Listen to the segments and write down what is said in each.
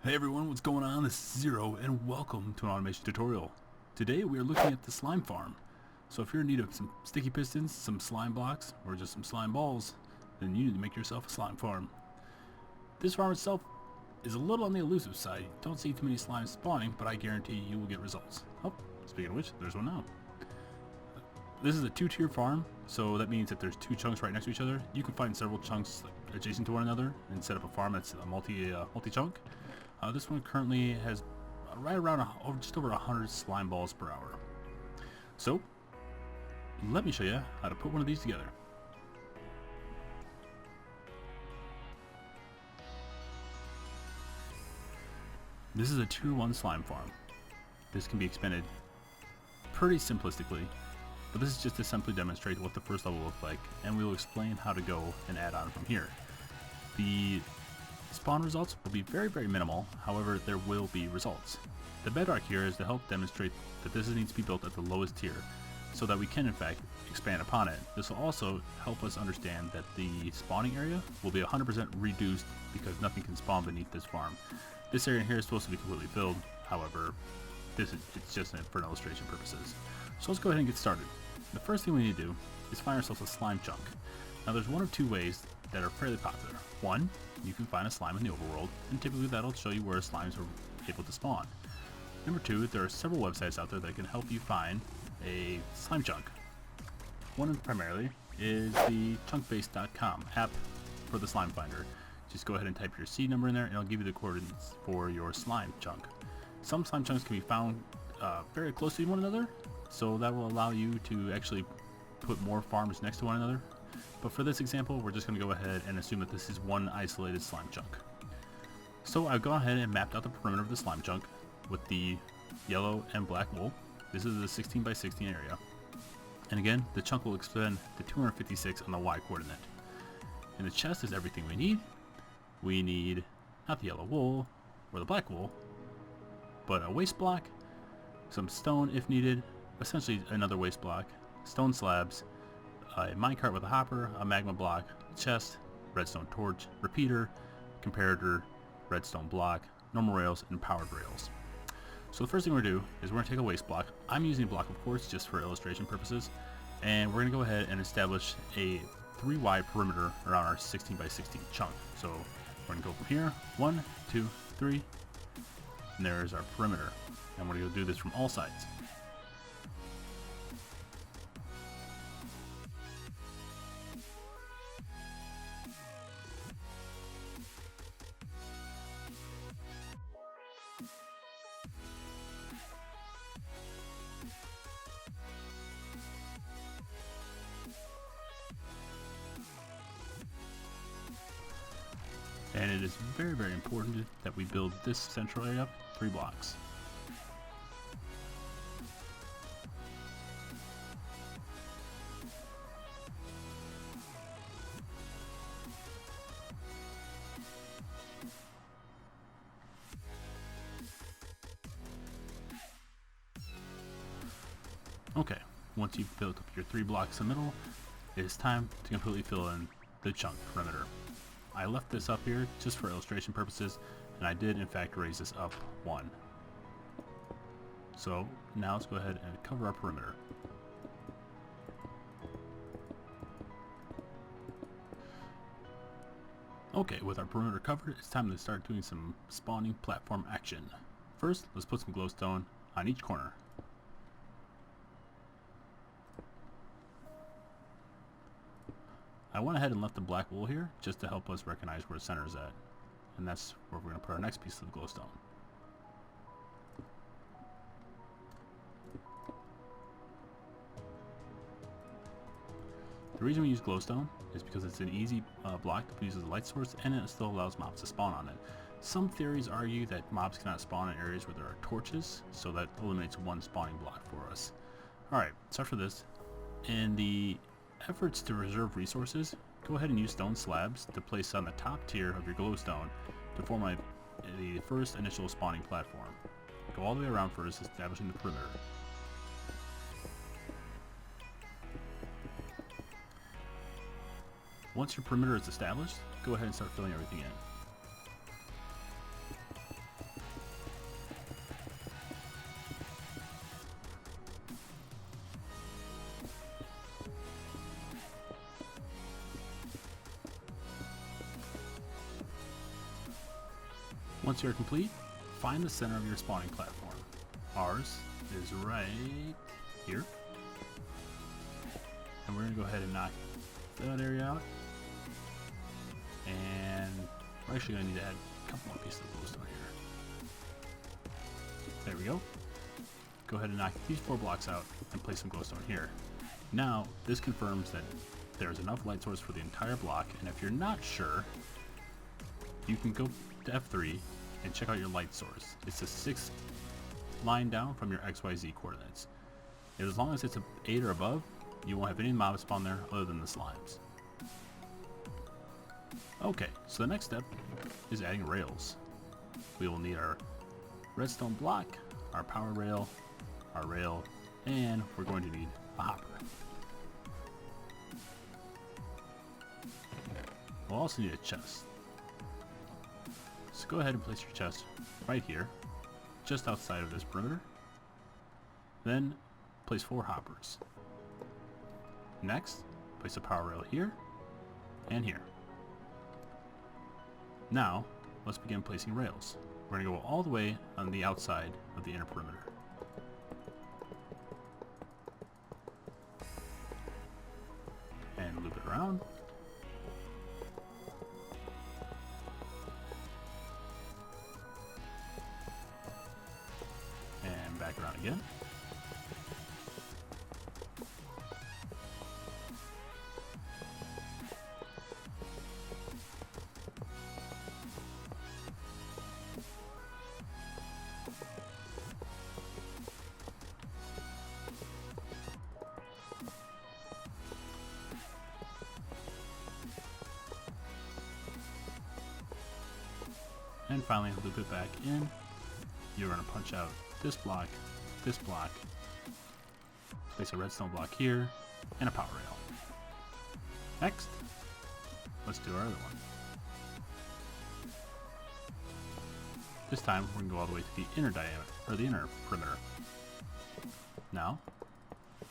Hey everyone, what's going on? This is Zero, and welcome to an automation tutorial. Today we are looking at the slime farm. So if you're in need of some sticky pistons, some slime blocks, or just some slime balls, then you need to make yourself a slime farm. This farm itself is a little on the elusive side. You don't see too many slimes spawning, but I guarantee you will get results. Oh, speaking of which, there's one now. This is a two-tier farm, so that means that there's two chunks right next to each other. You can find several chunks adjacent to one another and set up a farm that's a multi-chunk. This one currently has right around just over 100 slime balls per hour. So, let me show you how to put one of these together. This is a tier 1 slime farm. This can be expanded pretty simplistically, but this is just to simply demonstrate what the first level looks like, and we will explain how to go and add on from here. The spawn results will be very minimal, however there will be results. The bedrock here is to help demonstrate that this needs to be built at the lowest tier, so that we can in fact expand upon it. This will also help us understand that the spawning area will be 100% reduced because nothing can spawn beneath this farm. This area here is supposed to be completely filled, however it's just for illustration purposes. So let's go ahead and get started. The first thing we need to do is find ourselves a slime chunk. Now there's one of two ways that are fairly popular. One, you can find a slime in the overworld, and typically that'll show you where slimes are able to spawn. Number two, there are several websites out there that can help you find a slime chunk. One primarily is the chunkbase.com app for the slime finder. Just go ahead and type your seed number in there and it'll give you the coordinates for your slime chunk. Some slime chunks can be found very close to one another, so that will allow you to actually put more farms next to one another. But for this example, we're just going to go ahead and assume that this is one isolated slime chunk. So I've gone ahead and mapped out the perimeter of the slime chunk with the yellow and black wool. This is a 16 by 16 area. And again, the chunk will extend to 256 on the Y coordinate. In the chest is everything we need. We need not the yellow wool or the black wool, but a waste block, some stone if needed, essentially another waste block, stone slabs, a minecart with a hopper, a magma block, chest, redstone torch, repeater, comparator, redstone block, normal rails, and powered rails. So the first thing we're going to do is we're going to take a waste block. I'm using a block of course just for illustration purposes, and we're going to go ahead and establish a 3 perimeter around our 16 by 16 chunk. So we're going to go from here, 1, 2, 3, and there's our perimeter. And we're going to do this from all sides. And it is very important that we build this central area up 3 blocks. Okay, once you've built up your 3 blocks in the middle, it is time to completely fill in the chunk perimeter. I left this up here just for illustration purposes, and I did in fact raise this up 1. So now let's go ahead and cover our perimeter. Okay, with our perimeter covered, it's time to start doing some spawning platform action. First, let's put some glowstone on each corner. I went ahead and left the black wool here just to help us recognize where the center is at. And that's where we're going to put our next piece of glowstone. The reason we use glowstone is because it's an easy block to use as a light source, and it still allows mobs to spawn on it. Some theories argue that mobs cannot spawn in areas where there are torches, so that eliminates one spawning block for us. Alright, so after this, in the efforts to reserve resources, go ahead and use stone slabs to place on the top tier of your glowstone to form the first initial spawning platform. Go all the way around first, establishing the perimeter. Once your perimeter is established, go ahead and start filling everything in. Once you're complete, find the center of your spawning platform. Ours is right here. And we're going to go ahead and knock that area out. And we're actually going to need to add a couple more pieces of glowstone here. There we go. Go ahead and knock these 4 blocks out and place some glowstone here. Now, this confirms that there's enough light source for the entire block, and if you're not sure, you can go to F3 and check out your light source. It's the 6th line down from your XYZ coordinates. And as long as it's 8 or above, you won't have any mobs spawn there other than the slimes. Okay, so the next step is adding rails. We will need our redstone block, our power rail, our rail, and we're going to need a hopper. We'll also need a chest. So go ahead and place your chest right here, just outside of this perimeter. Then place 4 hoppers. Next, place a power rail here and here. Now, let's begin placing rails. We're going to go all the way on the outside of the inner perimeter. And loop it around. And back around again. And finally loop it back in. You're going to punch out this block, place a redstone block here, and a power rail. Next, let's do our other one. This time we're going to go all the way to the inner diameter, or the inner perimeter. Now,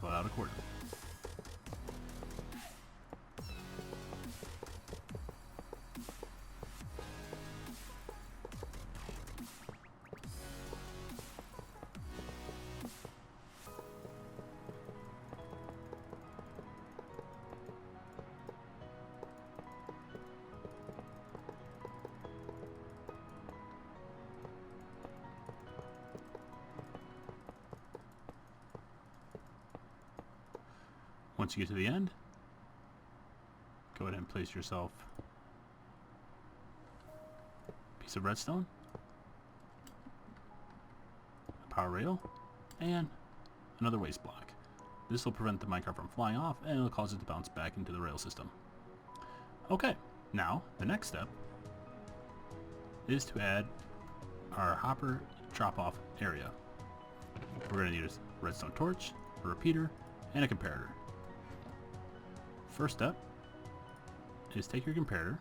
fill it out accordingly. Once you get to the end, go ahead and place yourself a piece of redstone, a power rail, and another waste block. This will prevent the minecart from flying off, and it'll cause it to bounce back into the rail system. Okay, now the next step is to add our hopper drop-off area. We're going to need a redstone torch, a repeater, and a comparator. First step is take your comparator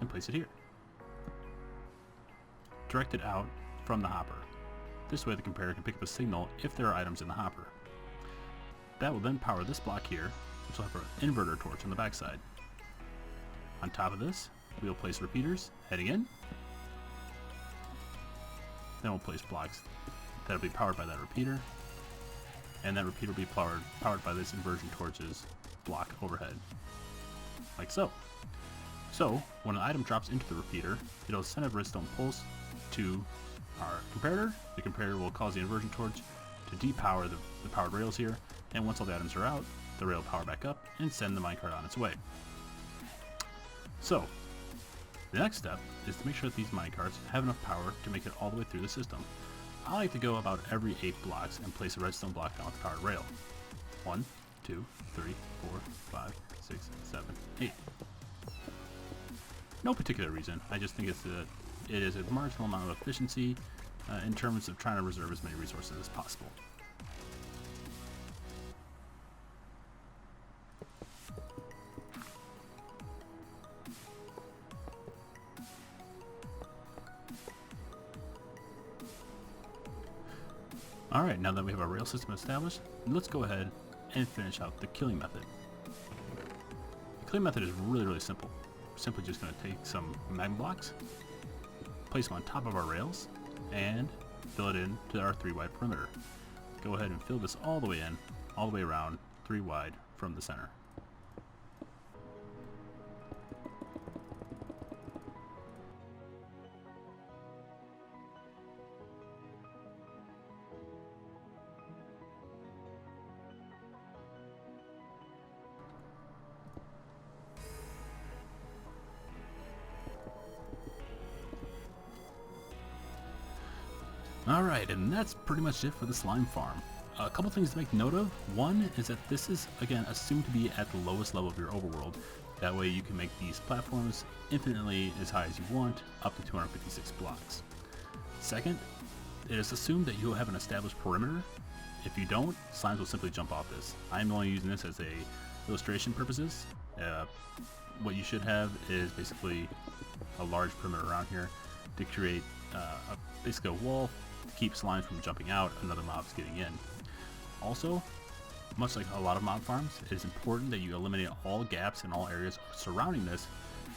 and place it here. Direct it out from the hopper. This way the comparator can pick up a signal if there are items in the hopper. That will then power this block here, which will have an inverter torch on the backside. On top of this, we will place repeaters heading in. Then we'll place blocks that will be powered by that repeater. And that repeater will be powered by this inversion torch's block overhead, like so. So, when an item drops into the repeater, it'll send a redstone pulse to our comparator. The comparator will cause the inversion torch to depower the powered rails here, and once all the items are out, the rail will power back up and send the minecart on its way. So, the next step is to make sure that these minecarts have enough power to make it all the way through the system. I like to go about every 8 blocks and place a redstone block down with the powered rail. 1, 2, 3, 4, 5, 6, 7, 8. No particular reason. I just think it is a marginal amount of efficiency in terms of trying to reserve as many resources as possible. Alright, now that we have our rail system established, let's go ahead and finish out the killing method. The killing method is really simple. simply just going to take some magma blocks, place them on top of our rails, and fill it in to our 3 wide perimeter. Go ahead and fill this all the way in, all the way around, 3 wide from the center. Alright, and that's pretty much it for the slime farm. A couple things to make note of. One is that this is, again, assumed to be at the lowest level of your overworld. That way you can make these platforms infinitely as high as you want, up to 256 blocks. Second, it is assumed that you'll have an established perimeter. If you don't, slimes will simply jump off this. I'm only using this as a illustration purposes. What you should have is basically a large perimeter around here to create basically a wall to keep slimes from jumping out and other mobs getting in. Also, much like a lot of mob farms, it is important that you eliminate all gaps in all areas surrounding this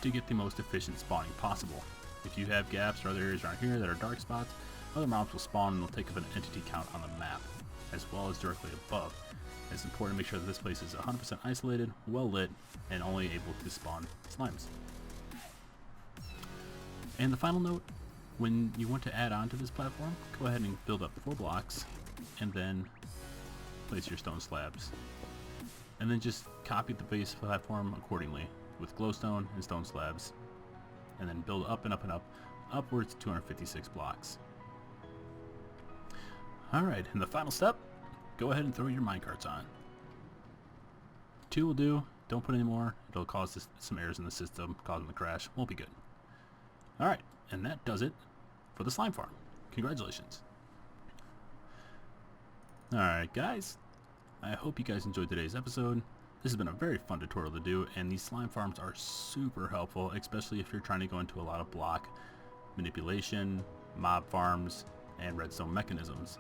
to get the most efficient spawning possible. If you have gaps or other areas around here that are dark spots, other mobs will spawn and will take up an entity count on the map, as well as directly above. It's important to make sure that this place is 100% isolated, well lit, and only able to spawn slimes. And the final note, when you want to add on to this platform, go ahead and build up 4 blocks, and then place your stone slabs. And then just copy the base platform accordingly with glowstone and stone slabs, and then build up and up and up, upwards to 256 blocks. Alright, and the final step, go ahead and throw your minecarts on. 2 will do, don't put any more, it'll cause some errors in the system, cause them to crash, won't be good. Alright, and that does it for the slime farm. Congratulations. Alright guys, I hope you guys enjoyed today's episode. This has been a very fun tutorial to do, and these slime farms are super helpful, especially if you're trying to go into a lot of block manipulation, mob farms, and redstone mechanisms.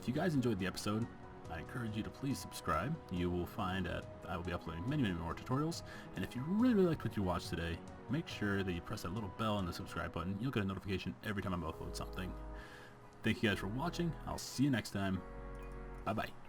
If you guys enjoyed the episode, I encourage you to please subscribe. You will find that I will be uploading many more tutorials, and if you really liked what you watched today, make sure that you press that little bell and the subscribe button. You'll get a notification every time I upload something. Thank you guys for watching. I'll see you next time. Bye bye.